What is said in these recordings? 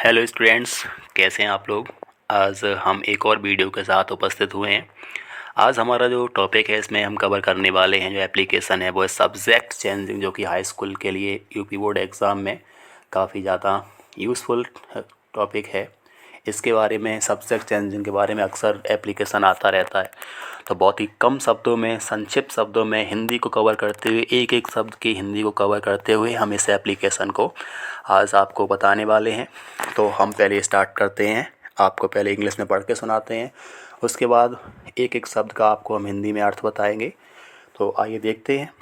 Hello students, कैसे हैं आप लोग। आज हम एक और वीडियो के साथ उपस्थित हुए हैं। आज हमारा जो टॉपिक है इसमें हम कवर करने वाले हैं, जो एप्लीकेशन है वो है सब्जेक्ट चेंजिंग, जो कि हाई स्कूल के लिए यूपी बोर्ड एग्ज़ाम में काफ़ी ज़्यादा यूज़फुल टॉपिक है। इसके बारे में, सब्जेक्ट चेंजिंग के बारे में अक्सर एप्लीकेशन आता रहता है, तो बहुत ही कम शब्दों में, संक्षिप्त शब्दों में हिंदी को कवर करते हुए, एक एक शब्द की हिंदी को कवर करते हुए हम इस एप्लीकेशन को आज आपको बताने वाले हैं। तो हम पहले स्टार्ट करते हैं। आपको पहले इंग्लिश में पढ़ के सुनाते हैं, उसके बाद एक एक शब्द का आपको हम हिंदी में अर्थ बताएंगे। तो आइए देखते हैं।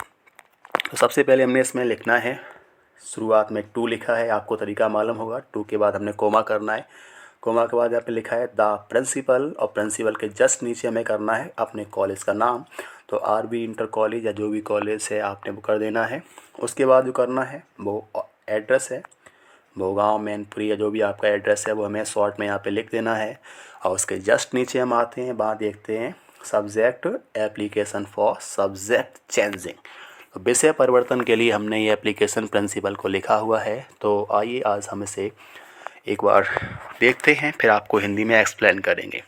तो सबसे पहले हमने इसमें लिखना है, शुरुआत में टू लिखा है, आपको तरीका मालूम होगा। टू के बाद हमने कोमा करना है, कोमा के बाद यहाँ पे लिखा है द प्रिंसिपल, और प्रिंसिपल के जस्ट नीचे हमें करना है अपने कॉलेज का नाम। तो आरबी इंटर कॉलेज या जो भी कॉलेज है आपने वो कर देना है। उसके बाद जो करना है वो एड्रेस है, भोगांव, मैनपुरी या जो भी आपका एड्रेस है वो हमें शॉर्ट में यहाँ पे लिख देना है। और उसके जस्ट नीचे हम आते हैं, बात देखते हैं subject application for subject changing. तो विषय परिवर्तन के लिए हमने ये एप्लीकेशन प्रिंसिपल को लिखा हुआ है। तो आइए आज हम इसे एक बार देखते हैं, फिर आपको हिंदी में एक्सप्लेन करेंगे।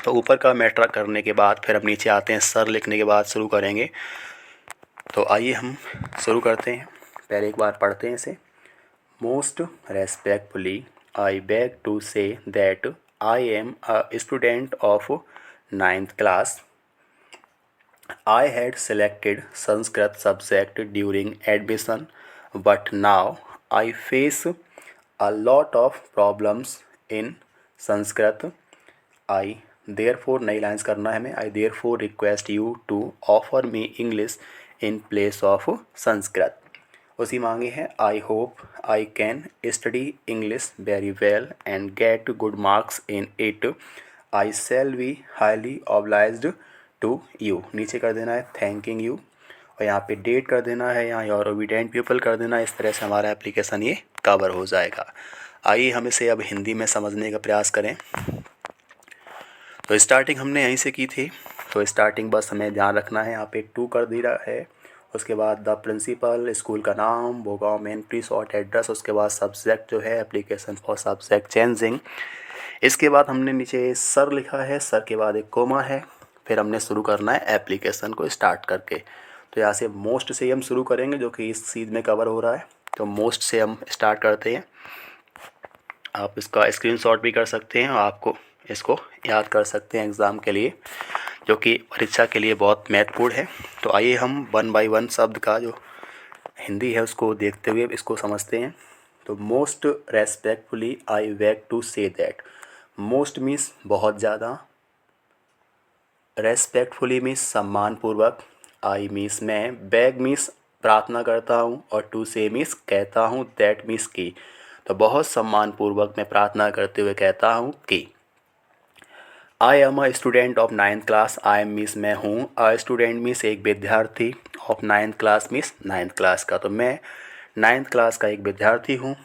तो ऊपर का मैटर करने के बाद फिर हम नीचे आते हैं, सर लिखने के बाद शुरू करेंगे। तो आइए हम शुरू करते हैं। पहले एक बार पढ़ते हैं इसे। Most respectfully I beg to say that I am a student of 9th class. I had selected Sanskrit subject during admission, but now I face a lot of problems in Sanskrit. I therefore, नई lines करना है हमें, I therefore request you to offer me English in place of Sanskrit. उसी मांगे हैं, I hope I can study English very well and get good marks in it. I shall be highly obliged to you. नीचे कर देना है thanking you, और यहाँ पे डेट कर देना है, यहाँ योर ओबीडेंट पीपल कर देना है। इस तरह से हमारा एप्लीकेशन ये कवर हो जाएगा। आइए हम इसे अब हिंदी में समझने का प्रयास करें। तो स्टार्टिंग हमने यहीं से की थी, तो स्टार्टिंग बस हमें ध्यान रखना है, यहाँ पे टू कर दिया है। उसके बाद द प्रिंसिपल, स्कूल का नाम, भोगांव मैनपुरी, शॉर्ट एड्रेस। उसके बाद सब्जेक्ट जो है एप्लीकेशन फॉर सब्जेक्ट चेंजिंग। इसके बाद हमने नीचे सर लिखा है, सर के बाद एक कोमा है, फिर हमने शुरू करना है एप्लीकेशन को स्टार्ट करके। तो यहाँ से मोस्ट से हम शुरू करेंगे, जो कि इस चीज़ में कवर हो रहा है। तो मोस्ट से हम स्टार्ट करते हैं। आप इसका स्क्रीनशॉट भी कर सकते हैं, और आपको इसको याद कर सकते हैं एग्ज़ाम के लिए, जो कि परीक्षा के लिए बहुत महत्वपूर्ण है। तो आइए हम वन बाय वन शब्द का जो हिंदी है उसको देखते हुए इसको समझते हैं। तो most respectfully I beg to say that. Most means बहुत ज़्यादा, रेस्पेक्टफुली मीन्स सम्मानपूर्वक, आई मीन्स मैं, बैग मीन्स प्रार्थना करता हूँ, और टू से मीन्स कहता हूँ, दैट मीन्स की। तो बहुत सम्मानपूर्वक मैं प्रार्थना करते हुए कहता हूँ कि आई am a student of 9th class. I am means मैं हूँ, अ स्टूडेंट मीन्स एक विद्यार्थी, of 9th class means 9th class का। तो मैं 9th क्लास का एक विद्यार्थी हूँ।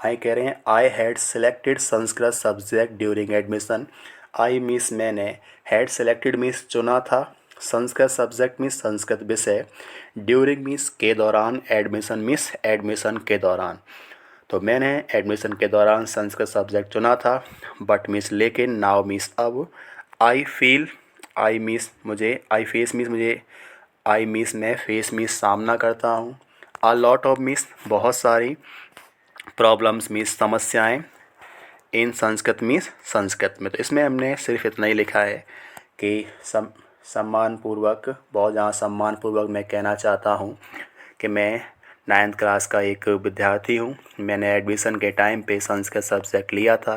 आई कह रहे हैं I had selected Sanskrit subject during admission. I means मैंने, हैड सेलेक्टेड मीन्स चुना था, संस्कृत सब्जेक्ट मीन्स संस्कृत विषय, ड्यूरिंग मीन्स के दौरान, एडमिशन मीन्स एडमिशन के दौरान। तो मैंने एडमिशन के दौरान संस्कृत सब्जेक्ट चुना था, बट मीन्स लेकिन, नाउ मीन्स अब, आई फील, आई मीन्स मुझे, आई फेस मीन्स मुझे, आई मीन्स मैं, फेस मीन्स सामना करता हूँ, अ लॉट ऑफ मीन्स बहुत सारी, प्रॉब्लम्स मीन्स समस्याएं, इन संस्कृत मीन्स संस्कृत में। तो इसमें हमने सिर्फ इतना ही लिखा है कि सम्मानपूर्वक, बहुत ज़्यादा सम्मानपूर्वक मैं कहना चाहता हूँ कि मैं 9th क्लास का एक विद्यार्थी हूँ। मैंने एडमिशन के टाइम पे संस्कृत सब्जेक्ट लिया था,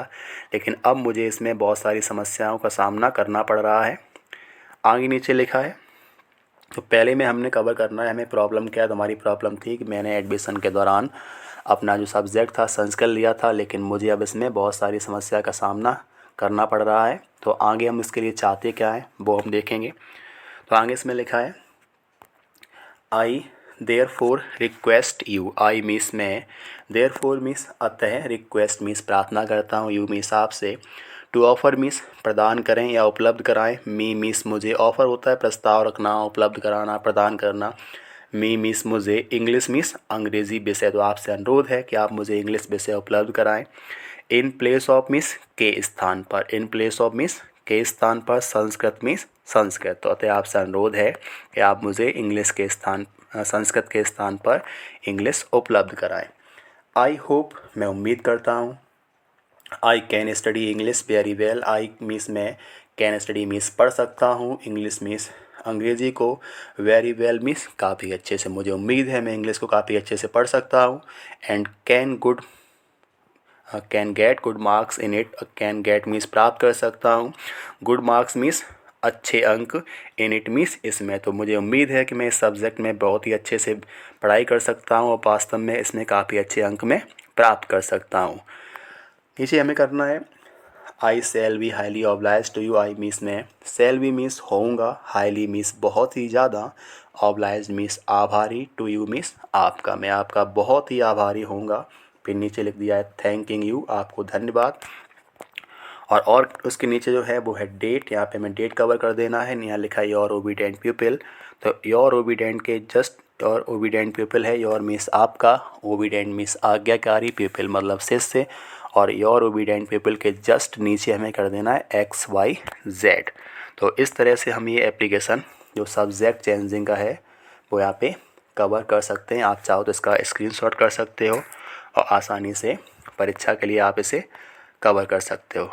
लेकिन अब मुझे इसमें बहुत सारी समस्याओं का सामना करना पड़ रहा है। आगे नीचे लिखा है, तो पहले में हमने कवर करना है हमें प्रॉब्लम क्या है। तो हमारी प्रॉब्लम थी कि मैंने एडमिशन के दौरान अपना जो सब्जेक्ट था संस्कृत लिया था, लेकिन मुझे अब इसमें बहुत सारी समस्या का सामना करना पड़ रहा है। तो आगे हम इसके लिए चाहते क्या है वो हम देखेंगे। तो आगे इसमें लिखा है I therefore request you. I means मैं, देयर फोर मीन्स अतः, रिक्वेस्ट मीन्स प्रार्थना करता हूँ, यू मीन्स आपसे, टू ऑफ़र मीन्स प्रदान करें या उपलब्ध कराएं, मी मीन्स मुझे, ऑफ़र होता है प्रस्ताव रखना, उपलब्ध कराना, प्रदान करना, मी मीस मुझे, इंग्लिश मीस अंग्रेज़ी विषय, तो आपसे अनुरोध है कि आप मुझे इंग्लिश विषय उपलब्ध कराएं। इन प्लेस ऑफ मीस के स्थान पर, इन प्लेस ऑफ मीस के स्थान पर, संस्कृत मीस संस्कृत, तो अतः आपसे अनुरोध है कि आप मुझे इंग्लिश के स्थान संस्कृत के स्थान पर इंग्लिश उपलब्ध कराएं। आई होप, मैं उम्मीद करता हूँ। I can study English very well, I miss मैं कैन स्टडी मीस पढ़ सकता हूँ, इंग्लिश मीस अंग्रेज़ी को, वेरी वेल मीस काफ़ी अच्छे से, मुझे उम्मीद है मैं इंग्लिश को काफ़ी अच्छे से पढ़ सकता हूँ। And can get good marks in it, can get मीस प्राप्त कर सकता हूँ, गुड मार्क्स मीस अच्छे अंक, इन इट मीस इसमें, तो मुझे उम्मीद है कि मैं इस सब्जेक्ट में बहुत ही अच्छे से पढ़ाई कर सकता हूँ और वास्तव में इसमें काफ़ी अच्छे अंक मैं प्राप्त कर सकता हूँ। नीचे हमें करना है I shall be highly obliged to you, I miss में सेल बी मीस होऊंगा, हाईली मीस बहुत ही ज़्यादा, ऑब्लाइज मीस आभारी, टू यू मीस आपका, मैं आपका बहुत ही आभारी होऊंगा। फिर नीचे लिख दिया है थैंकिंग यू, आपको धन्यवाद। और उसके नीचे जो है वो है डेट, यहाँ पे हमें डेट कवर कर देना है। यहाँ लिखा है योर ओबीडेंट पीपल, तो योर ओबीडेंट के जस्ट योर ओबीडेंट पीपल है, योर मीस आपका, ओबीडेंट मीस आज्ञाकारी, पीपल मतलब शिष्य, और योर ओबीडेंट पीपल के जस्ट नीचे हमें कर देना है XYZ। तो इस तरह से हम ये एप्लीकेशन जो सब्जेक्ट चेंजिंग का है वो यहाँ पे कवर कर सकते हैं। आप चाहो तो इसका स्क्रीनशॉट कर सकते हो और आसानी से परीक्षा के लिए आप इसे कवर कर सकते हो।